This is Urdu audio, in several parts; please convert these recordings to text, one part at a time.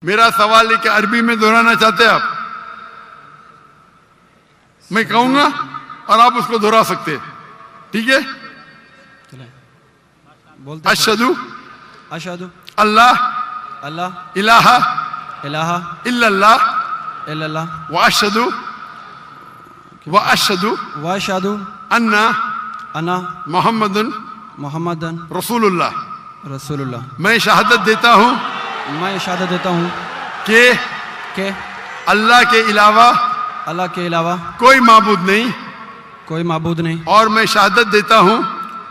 میرا سوال ہے کہ عربی میں دہرانا چاہتے ہیں آپ؟ میں کہوں گا اور آپ اس کو دہرا سکتے ہیں، ٹھیک ہے؟ اشہدو اشہدو اللہ اللہ الہ الہ الا اللہ الا اللہ واشہدو واشہدو انا انا محمد محمد رسول اللہ۔ رسول اللہ۔ میں شہادت دیتا ہوں میں شہادت دیتا ہوں کہ اللہ کے علاوہ کوئی معبود نہیں، کوئی معبود نہیں، اور میں شہادت دیتا ہوں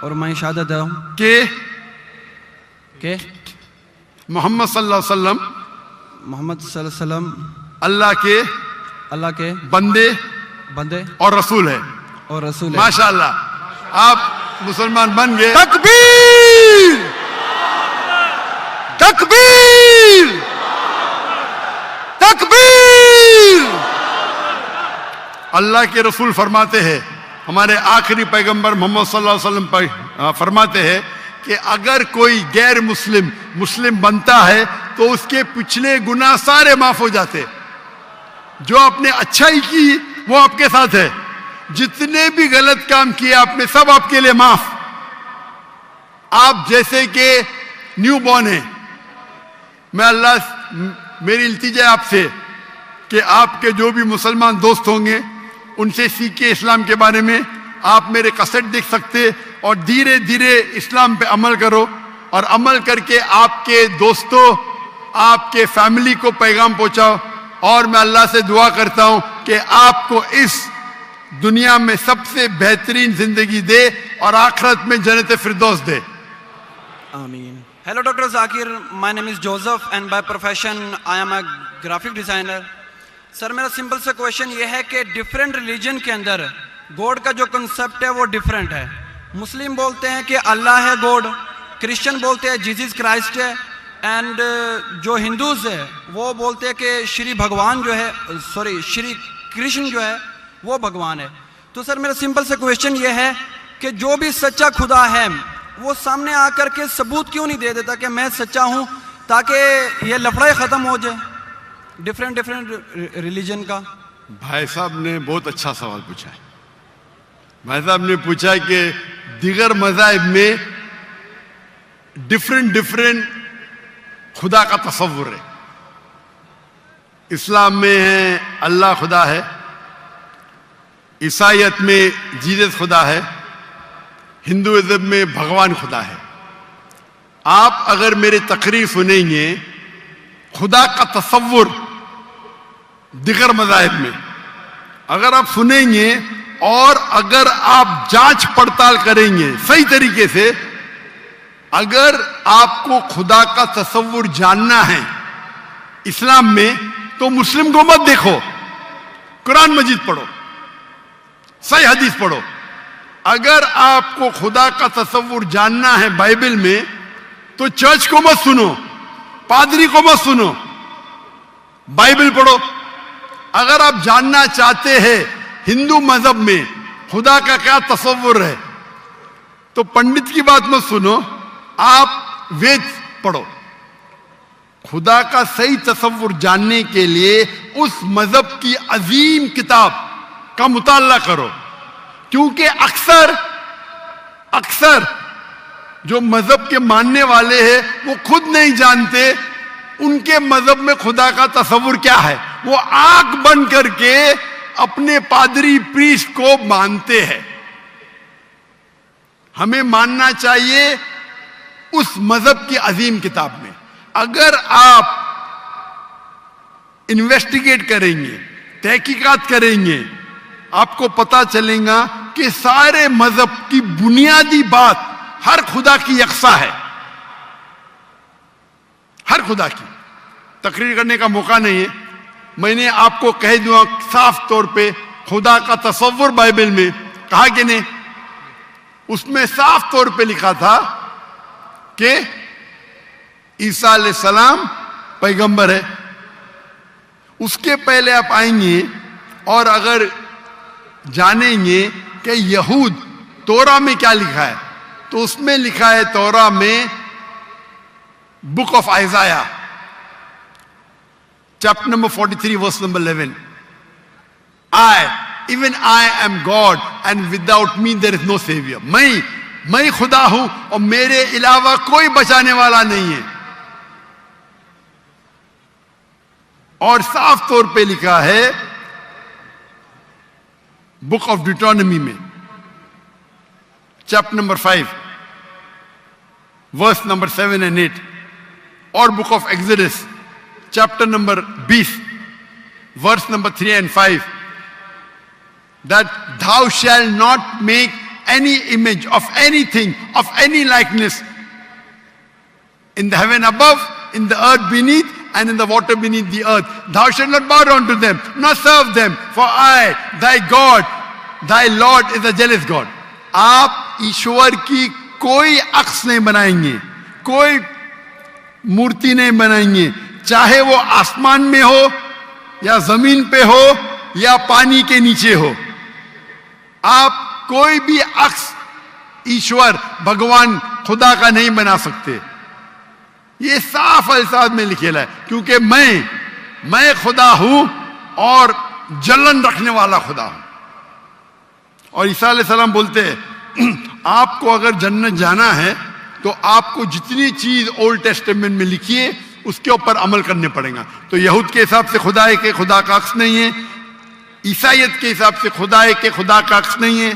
اور میں شہادت دیتا ہوں کہ محمد صلی اللہ علیہ وسلم محمد صلی اللہ علیہ وسلم اللہ کے بندے اور رسول ہے۔ اور رسول ہے۔ ماشاءاللہ آپ مسلمان بن گئے۔ تکبیر تکبیر تکبیر۔ اللہ کے رسول فرماتے ہیں، ہمارے آخری پیغمبر محمد صلی اللہ علیہ وسلم فرماتے ہیں کہ اگر کوئی غیر مسلم بنتا ہے تو اس کے پچھلے گناہ سارے معاف ہو جاتے۔ جو آپ نے اچھائی کی وہ آپ کے ساتھ ہے، جتنے بھی غلط کام کیے آپ نے سب آپ کے لیے معاف۔ آپ جیسے کہ نیو بورن ہیں، میری التجا ہے آپ سے کہ آپ کے جو بھی مسلمان دوست ہوں گے ان سے سیکھیں اسلام کے بارے میں۔ آپ میرے کیسٹ دیکھ سکتے اور دھیرے دھیرے اسلام پہ عمل کرو، اور عمل کر کے آپ کے دوستوں آپ کے فیملی کو پیغام پہنچاؤ۔ اور میں اللہ سے دعا کرتا ہوں کہ آپ کو اس دنیا میں سب سے بہترین زندگی دے اور آخرت میں جنت فردوس دے۔ آمین۔ Hello Dr. Zakir, my name is Joseph and by profession I am a graphic designer. سر میرا سمپل سا کویشچن یہ ہے کہ ڈیفرنٹ ریلیجن کے اندر گوڈ کا جو کنسپٹ ہے وہ ڈیفرنٹ ہے۔ مسلم بولتے ہیں کہ اللہ ہے گوڈ، کرسچن بولتے ہیں جیزس کرائسٹ ہے، اینڈ جو ہندوز ہے وہ بولتے ہیں کہ شری بھگوان جو ہے شری کرشن جو ہے وہ بھگوان ہے۔ تو سر میرا سمپل سا کویشچن یہ ہے کہ جو بھی سچا خدا ہے وہ سامنے آ کر کے ثبوت کیوں نہیں دے دیتا کہ میں سچا ہوں، تاکہ یہ لفڑے ختم ہو جائے ڈیفرنٹ ریلیجن کا؟ بھائی صاحب نے بہت اچھا سوال پوچھا ہے۔ بھائی صاحب نے پوچھا کہ دیگر مذاہب میں ڈیفرنٹ خدا کا تصور ہے۔ اسلام میں ہے اللہ خدا ہے، عیسائیت میں جیزس خدا ہے، ہندوازم میں بھگوان خدا ہے۔ آپ اگر میری تقریر سنیں گے خدا کا تصور دیگر مذاہب میں اگر آپ سنیں گے اور اگر آپ جانچ پڑتال کریں گے صحیح طریقے سے، اگر آپ کو خدا کا تصور جاننا ہے اسلام میں تو مسلم کو مت دیکھو، قرآن مجید پڑھو، صحیح حدیث پڑھو۔ اگر آپ کو خدا کا تصور جاننا ہے بائبل میں تو چرچ کو مت سنو، پادری کو مت سنو، بائبل پڑھو۔ اگر آپ جاننا چاہتے ہیں ہندو مذہب میں خدا کا کیا تصور ہے تو پنڈت کی بات مت سنو، آپ وید پڑھو۔ خدا کا صحیح تصور جاننے کے لیے اس مذہب کی عظیم کتاب کا مطالعہ کرو، کیونکہ اکثر جو مذہب کے ماننے والے ہیں وہ خود نہیں جانتے ان کے مذہب میں خدا کا تصور کیا ہے۔ وہ آنکھ بند کر کے اپنے پادری پریسٹ کو مانتے ہیں۔ ہمیں ماننا چاہیے اس مذہب کی عظیم کتاب میں۔ اگر آپ انویسٹیگیٹ کریں گے، تحقیقات کریں گے، آپ کو پتا چلے گا کہ سارے مذہب کی بنیادی بات ہر خدا کی یکساں ہے، ہر خدا کی۔ تقریر کرنے کا موقع نہیں ہے، میں نے آپ کو کہہ دوں صاف طور پہ خدا کا تصور بائبل میں کہا کہ نہیں، اس میں صاف طور پہ لکھا تھا کہ عیسیٰ علیہ السلام پیغمبر ہے۔ اس کے پہلے آپ آئیں گے اور اگر جانیں گے کہ یہود تورا میں کیا لکھا ہے تو اس میں لکھا ہے تورا میں book of آئزایا chapter number 43, verse number 11. Even I am God, and without me there is no savior. میں خدا ہوں اور میرے علاوہ کوئی بچانے والا نہیں ہے. اور صاف طور پہ لکھا ہے بک آف ڈیوٹرانومی میں chapter number 5 verse number 7 and 8, اور book of Exodus chapter number 20 verse number 3 and 5, that thou shalt not make any image of anything, of any likeness, in the heaven above, in the earth beneath, and in the water beneath the earth. Thou shalt not bow down to them, nor serve them, for I, thy God, thy Lord, is a jealous God. آپ ایشور کی کوئی عکس نہیں بنائیں گے, کوئی مورتی نہیں بنائیں گے, چاہے وہ آسمان میں ہو یا زمین پہ ہو یا پانی کے نیچے ہو. آپ کوئی بھی عکس ایشور بھگوان خدا کا نہیں بنا سکتے. یہ صاف الفاظ میں لکھا ہے, کیونکہ میں خدا ہوں اور جلن رکھنے والا خدا ہوں. اور عیسیٰ علیہ السلام بولتے ہیں آپ کو اگر جنت جانا ہے تو آپ کو جتنی چیز اولڈ ٹیسٹمنٹ میں لکھی ہے اس کے اوپر عمل کرنے پڑے گا. تو یہود کے حساب سے خدا ہے کہ خدا کا عکس نہیں ہے, عیسائیت کے حساب سے خدا ہے کہ خدا کا عکس نہیں ہے.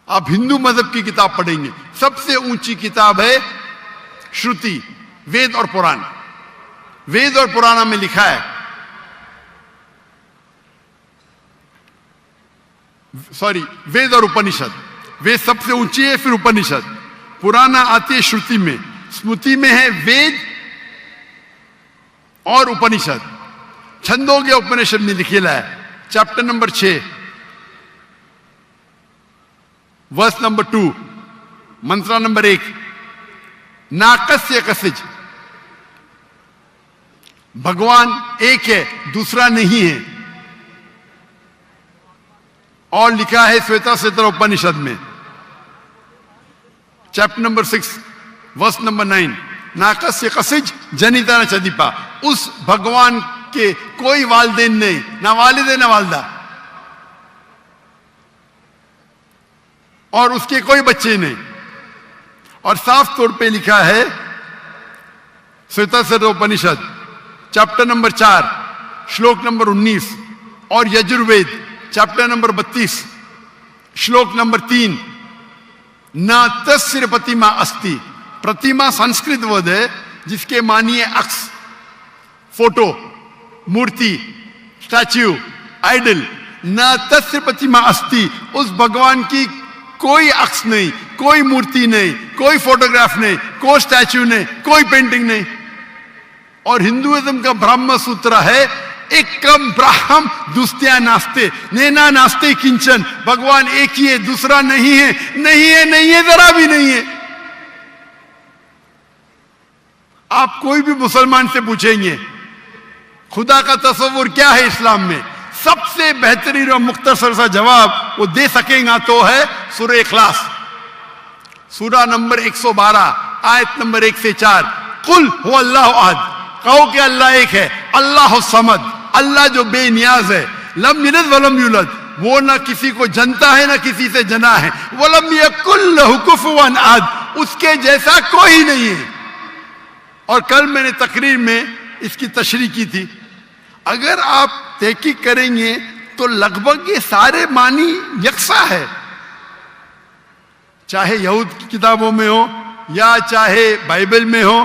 آپ ہندو مذہب کی کتاب پڑھیں گے, سب سے اونچی کتاب ہے شروتی, وید اور پران. وید اور پرانا میں لکھا ہے, وید اور اپنشد. وید سب سے اونچی ہے, پھر اپنشد. پرانا آتی ہے شروتی میں, اسمرتی میں ہے وید اور اپنشد. چھندوگیہ اپنشد میں لکھا ہے چیپٹر نمبر 6 ورس نمبر 2, منترا نمبر 1, ناکسیہ کسج, بھگوان ایک ہے, دوسرا نہیں ہے. اور لکھا ہے سویتا ستر اپنشد میں چیپٹر نمبر 6 ورس نمبر 9, ناکسیہ کسج جنیتا نہ چدیپا. اس بھگوان کے کوئی والدین نہیں, نہ والد نہ والدہ, اور اس کے کوئی بچے نہیں. اور صاف طور پہ لکھا ہے سویتا ستر اپنشد چیپٹر نمبر 4 شلوک نمبر 19, اور یجروید چیپٹر نمبر 32 شلوک نمبر 3, نہ تسر پتیما استی. پرتیما سنسکرت ورڈ ہے جس کے معنی ہے عکس, فوٹو, مورتی, اسٹیچو, آئیڈل. نہ تسر پتیما استی, اس بھگوان کی کوئی عکس نہیں, کوئی مورتی نہیں, کوئی فوٹوگراف نہیں, کوئی اسٹیچو نہیں, کوئی پینٹنگ نہیں. اور ہندوازم کا برہم سوتر ہے ایکم براہم دوستیا ناستے, نینا ناستے کنچن. بھگوان ایک ہی ہے, دوسرا نہیں ہے, نہیں ہے, نہیں ہے, ذرا بھی نہیں ہے. آپ کوئی بھی مسلمان سے پوچھیں گے خدا کا تصور کیا ہے اسلام میں, سب سے بہترین اور مختصر سا جواب وہ دے سکیں گا تو ہے سورہ اخلاص, سورہ نمبر 112 آیت نمبر 1 سے 4. قل هو اللہ احد, کہو کہ اللہ ایک ہے, اللہ الصمد, اللہ جو بے نیاز ہے, لم یلد ولم یولد, وہ نہ کسی کو جنتا ہے نہ کسی سے جنا ہے, ولم یکن لہ کفوا احد, اس کے جیسا کوئی نہیں ہے. اور کل میں نے تقریر میں اس کی تشریح کی تھی. اگر آپ تحقیق کریں گے تو لگ بھگ یہ سارے معنی یکساں ہے, چاہے یہود کی کتابوں میں ہو یا چاہے بائبل میں ہو,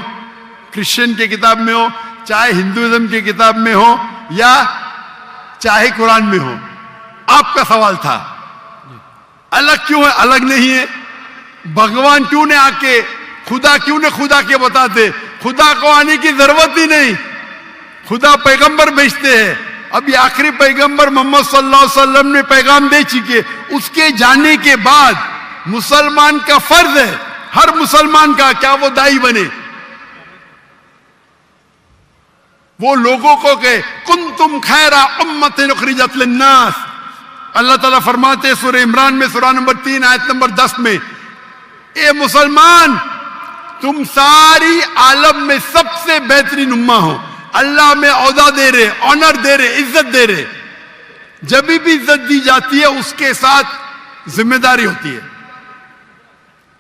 کرسچن کی کتاب میں ہو, چاہے ہندوازم کی کتاب میں ہو یا چاہے قرآن میں ہو. آپ کا سوال تھا الگ کیوں ہے, الگ نہیں ہے. بھگوان کیوں نے آ کے خدا کیوں نے خدا کے بتاتے, خدا کو آنے کی ضرورت ہی نہیں. خدا پیغمبر بھیجتے ہیں. ابھی آخری پیغمبر محمد صلی اللہ علیہ وسلم نے پیغام دے چکے. اس کے جانے کے بعد مسلمان کا فرض ہے, ہر مسلمان کا, کیا وہ دائی بنے, وہ لوگوں کو کہ کنتم خیر امۃ اخرجت للناس. اللہ تعالیٰ فرماتے سورہ عمران میں سورہ نمبر 3 آیت نمبر 10 میں, اے مسلمان تم ساری عالم میں سب سے بہترین امہ ہو. اللہ میں عہدہ دے رہے, آنر دے رہے, عزت دے رہے. جب بھی عزت دی جاتی ہے اس کے ساتھ ذمہ داری ہوتی ہے.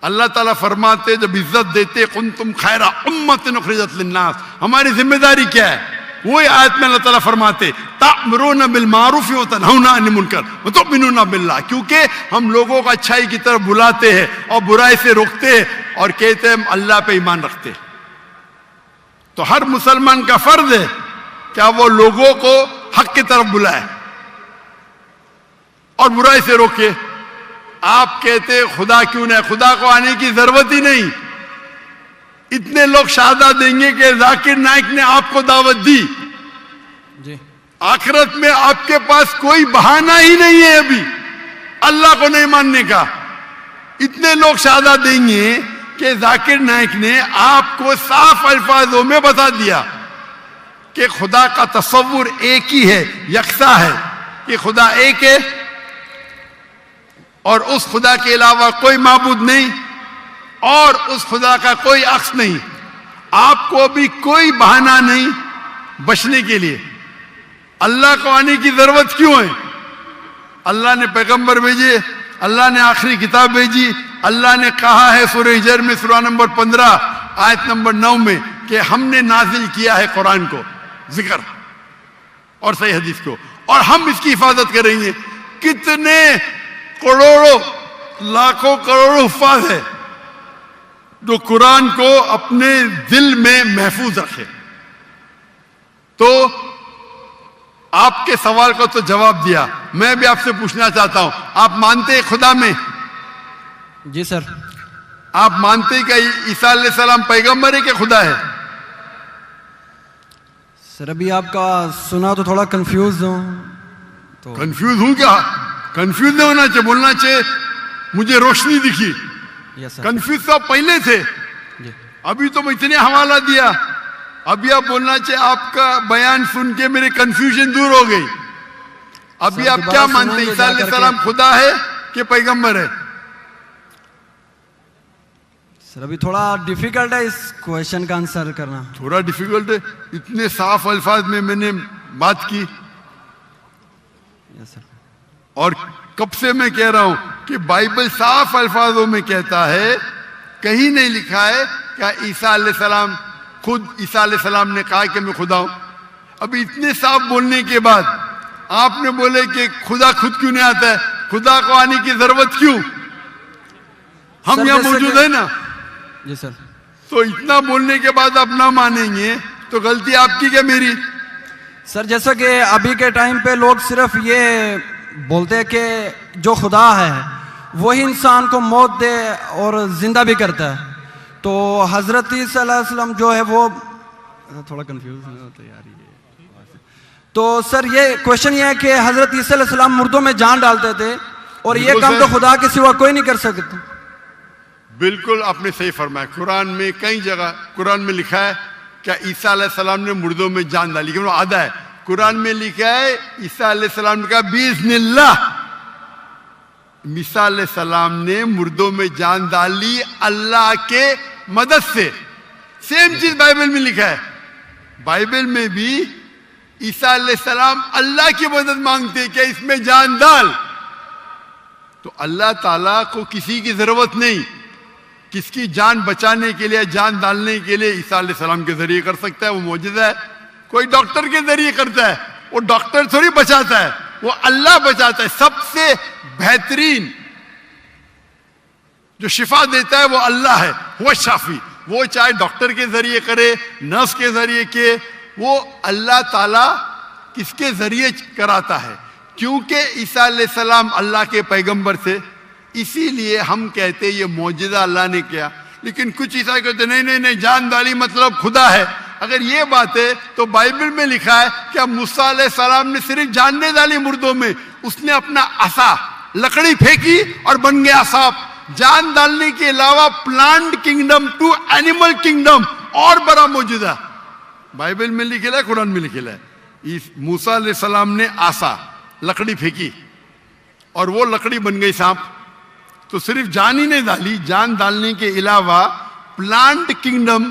اللہ تعالیٰ فرماتے جب عزت دیتے کنتم خیر امۃ اخرجت للناس, ہماری ذمہ داری کیا ہے؟ وہی آیت میں اللہ تعالیٰ فرماتے تأمرون بالمعروف وتنہون عن المنکر وتؤمنون باللہ, کیونکہ ہم لوگوں کو اچھائی کی طرف بلاتے ہیں اور برائی سے روکتے ہیں اور کہتے ہیں ہم اللہ پہ ایمان رکھتے ہیں. تو ہر مسلمان کا فرض ہے کیا وہ لوگوں کو حق کی طرف بلائے اور برائی سے روکے. آپ کہتے خدا کیوں نہیں, خدا کو آنے کی ضرورت ہی نہیں. اتنے لوگ شہادہ دیں گے کہ ذاکر نائک نے آپ کو دعوت دی, جی آخرت میں آپ کے پاس کوئی بہانہ ہی نہیں ہے ابھی اللہ کو نہیں ماننے کا. اتنے لوگ شہادہ دیں گے کہ ذاکر نائک نے آپ کو صاف الفاظوں میں بتا دیا کہ خدا کا تصور ایک ہی ہے, یکساں ہے, کہ خدا ایک ہے اور اس خدا کے علاوہ کوئی معبود نہیں اور اس خدا کا کوئی عکس نہیں. آپ کو ابھی کوئی بہانہ نہیں بچنے کے لیے. اللہ کو آنے کی ضرورت کیوں ہے؟ اللہ نے پیغمبر بھیجے, اللہ نے آخری کتاب بھیجی. اللہ نے کہا ہے سورہ ہجر میں سورہ نمبر 15 آیت نمبر 9 میں کہ ہم نے نازل کیا ہے قرآن کو, ذکر اور صحیح حدیث کو, اور ہم اس کی حفاظت کریں گے. کتنے کروڑوں لاکھوں کروڑوں حفاظ ہے جو قرآن کو اپنے دل میں محفوظ رکھے. تو آپ کے سوال کو تو جواب دیا, میں بھی آپ سے پوچھنا چاہتا ہوں, آپ مانتے ہیں خدا میں؟ جی سر. آپ مانتے ہیں کہ عیسیٰ علیہ السلام پیغمبر ہے کہ خدا ہے؟ سر ابھی آپ کا سنا تو تھوڑا کنفیوز ہوں. تو کنفیوز ہوں کیا؟ کنفیوز نہیں ہونا چاہیے, بولنا چاہیے مجھے روشنی دکھی. یس سر. کنفیوز تو آپ پہلے تھے, جی ابھی تو میں اتنے حوالہ دیا. ابھی آپ بولنا چاہیے آپ کا بیان سن کے میرے کنفیوژن دور ہو گئی. ابھی سر آپ دوبارہ کیا سنیں مانتے ہیں, گے عیسیٰ جا علیہ کر کے. السلام خدا ہے کہ پیغمبر ہے؟ سر ابھی تھوڑا ڈیفیکلٹ ہے اس کویشچن کا آنسر کرنا. تھوڑا ڈیفیکلٹ ہے, اتنے صاف الفاظ میں نے بات کی. یس سر. اور کب سے میں کہہ رہا ہوں کہ بائبل صاف الفاظوں میں کہتا ہے, کہیں نہیں لکھا ہے کہ عیسیٰ علیہ السلام خود عیسیٰ علیہ السلام نے کہا کہ میں خدا ہوں. ابھی اتنے صاف بولنے کے بعد آپ نے بولے کہ خدا خود کیوں نہیں آتا ہے, خدا کو آنے کی ضرورت کیوں؟ ہم سر یہاں جیسے موجود کہ- ہیں نا. جی سر. تو اتنا بولنے کے بعد آپ نہ مانیں گے تو غلطی آپ کی کیا میری؟ سر جیسا کہ ابھی کے ٹائم پہ لوگ صرف یہ بولتے ہیں کہ جو خدا ہے وہی انسان کو موت دے اور زندہ بھی کرتا ہے. تو حضرت عیسیٰ علیہ السلام جو ہے وہ تھوڑا کنفیوز ہوتا ہے یار. تو سر یہ کوشچن یہ ہے کہ حضرت عیسیٰ علیہ السلام مردوں میں جان ڈالتے تھے اور یہ بالکل کام سر. تو خدا کے سوا کوئی نہیں کر سکتا. بالکل آپ نے صحیح فرمایا. قرآن میں کئی جگہ قرآن میں لکھا ہے کہ عیسیٰ علیہ السلام نے مردوں میں جان ڈالی, لیکن وہ آدھا ہے. قرآن میں لکھا ہے عیسیٰ علیہ السلام نے کہا بِإِذْنِ اللَّهِ, عیسیٰ علیہ السلام نے مردوں میں جان ڈالی اللہ کے مدد سے. سیم چیز بائبل میں لکھا ہے. بائبل میں بھی عیسیٰ علیہ السلام اللہ کی مدد مانگتے کہ اس میں جان ڈال. تو اللہ تعالیٰ کو کسی کی ضرورت نہیں, کس کی جان بچانے کے لیے جان ڈالنے کے لیے عیسیٰ علیہ السلام کے ذریعے کر سکتا ہے. وہ معجزہ ہے. کوئی ڈاکٹر کے ذریعے کرتا ہے, وہ ڈاکٹر تھوڑی بچاتا ہے, وہ اللہ بچاتا ہے. سب سے بہترین جو شفا دیتا ہے وہ اللہ ہے, وہ شافی. وہ چاہے ڈاکٹر کے ذریعے کرے, نرس کے ذریعے کے, وہ اللہ تعالیٰ کس کے ذریعے کراتا ہے. کیونکہ عیسیٰ علیہ السلام اللہ کے پیغمبر تھے, اسی لیے ہم کہتے یہ معجزہ اللہ نے کیا. لیکن کچھ عیسائی کہتے نہیں نہیں نہیں, جان ڈالی مطلب خدا ہے. اگر یہ بات ہے تو بائبل میں لکھا ہے کہ موسیٰ علیہ السلام نے صرف جان نہیں ڈالی مردوں میں, اس نے اپنا عصا لکڑی پھینکی اور بن گیا سانپ. جان ڈالنے کے علاوہ plant kingdom to animal kingdom اور بڑا معجزہ بائبل میں لکھا ہے, قرآن میں لکھا ہے. موسیٰ علیہ السلام نے عصا لکڑی پھینکی اور وہ لکڑی بن گئی سانپ. تو صرف جان ہی نہیں ڈالی, جان ڈالنے کے علاوہ plant kingdom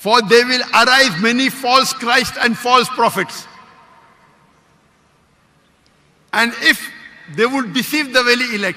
For they will arise many false Christ and false prophets. And if they would deceive the very elect,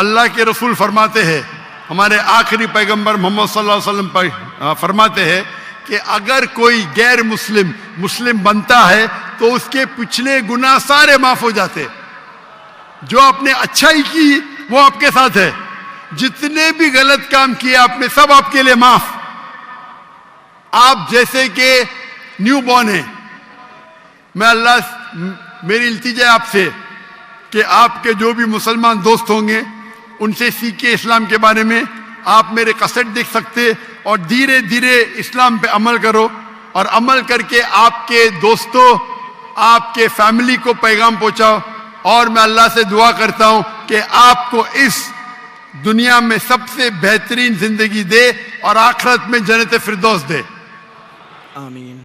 اللہ کے رسول فرماتے ہیں, ہمارے آخری پیغمبر محمد صلی اللہ علیہ وسلم فرماتے ہیں کہ اگر کوئی غیر مسلم مسلم بنتا ہے تو اس کے پچھلے گناہ سارے معاف ہو جاتے. جو آپ نے اچھائی کی وہ آپ کے ساتھ ہے, جتنے بھی غلط کام کیے آپ نے سب آپ کے لیے معاف. آپ جیسے کہ نیو بورن ہیں, میں اللہ میری التجا ہے آپ سے کہ آپ کے جو بھی مسلمان دوست ہوں گے ان سے سیکھیں اسلام کے بارے میں. آپ میرے کسٹ دیکھ سکتے اور دھیرے دھیرے اسلام پہ عمل کرو, اور عمل کر کے آپ کے دوستوں آپ کے فیملی کو پیغام پہنچاؤ. اور میں اللہ سے دعا کرتا ہوں کہ آپ کو اس دنیا میں سب سے بہترین زندگی دے اور آخرت میں جنت فردوس دے. آمین.